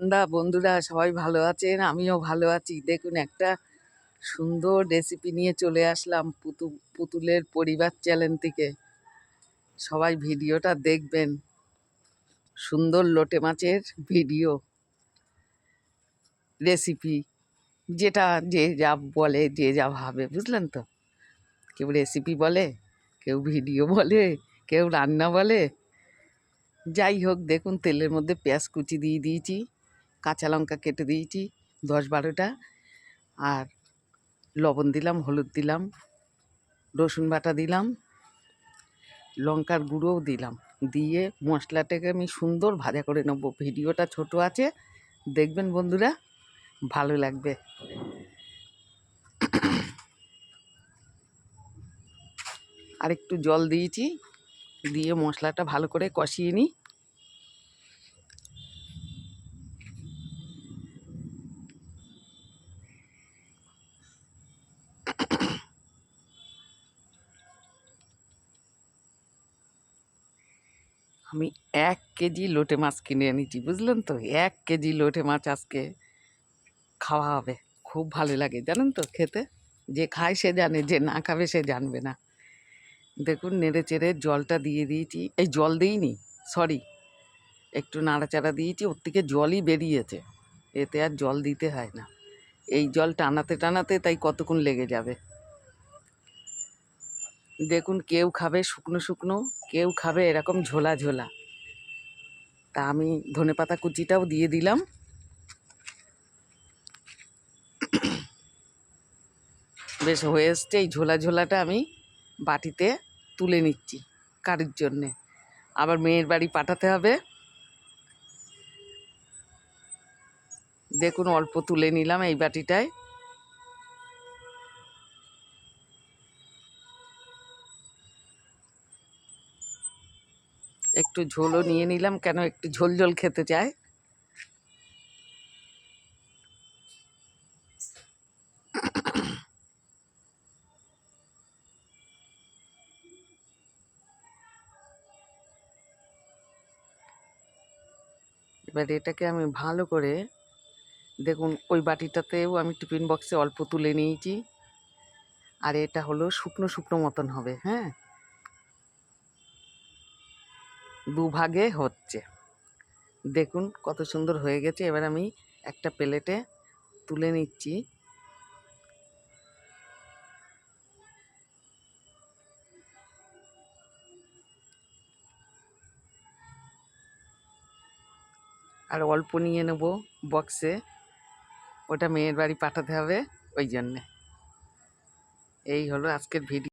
বন্ধুরা সবাই ভালো আছেন, আমিও ভালো আছি। দেখুন একটা সুন্দর রেসিপি নিয়ে চলে আসলাম পুতুলের পরিবার চ্যানেল থেকে। সবাই ভিডিওটা দেখবেন। সুন্দর লোটে মাছের ভিডিও রেসিপি, যেটা যে যা বলে, যে যা ভাবে, বুঝলেন তো। কেউ রেসিপি বলে, কেউ ভিডিও বলে, কেউ রান্না বলে। যাই হোক, দেখুন তেলের মধ্যে পেঁয়াজ কুচি দিয়ে দিয়েছি, কাঁচা লঙ্কা কেটে দিয়েছি 10-12টা, আর লবণ দিলাম, হলুদ দিলাম, রসুন বাটা দিলাম, লঙ্কার গুঁড়োও দিলাম। দিয়ে মশলাটাকে আমি সুন্দর ভাজা করে নেবো। ভিডিওটা ছোট আছে, দেখবেন বন্ধুরা, ভালো লাগবে। আর একটু জল দিয়েছি, দিয়ে মশলাটা ভালো করে কষিয়ে নিই। আমি 1 কেজি লোটে মাছ কিনে এনেছি, বুঝলেন তো। 1 কেজি লোটে মাছ আজকে খাওয়া হবে। খুব ভালো লাগে জানেন তো খেতে। যে খায় সে জানে, যে না খাবে সে জানবে না। দেখুন নেড়ে চেড়ে জলটা দিয়ে দিয়েছি। এই জল দিইনি, সরি, একটু নাড়াচাড়া দিয়েছি, ওর থেকে জলই বেরিয়েছে। এতে আর জল দিতে হয় না। এই জল টানাতে টানাতে তাই কতক্ষণ লেগে যাবে। দেখুন কেউ খাবে শুকনো শুকনো, কেউ খাবে এরকম ঝোলা ঝোলা। তা আমি ধনেপাতা কুচিটাও দিয়ে দিলাম। বেশ হয়ে এসছে। এই ঝোলা ঝোলাটা আমি বাটিতে তুলে নিচ্ছি কারির জন্যে। আবার মেয়ের বাড়ি পাঠাতে হবে। দেখুন অল্প তুলে নিলাম এই বাটিটায়। একটু ঝোলও নিয়ে নিলাম, কেন একটু ঝোল ঝোল খেতে চায়। এবার এটাকে আমি ভালো করে, দেখুন ওই বাটিটাতেও আমি টিফিন বক্সে অল্প তুলে নিয়েছি। আর এটা হলো শুকনো শুকনো মতন হবে, হ্যাঁ, দুভাগে হচ্ছে। দেখুন কত সুন্দর হয়ে গেছে। এবার আমি একটা প্লেটে তুলে নিচ্ছি। আর অল্প নিয়ে নেব বক্সে, ওটা মেয়ের বাড়ি পাঠাতে হবে, ওই জন্যে। এই হলো আজকের ভিডিও।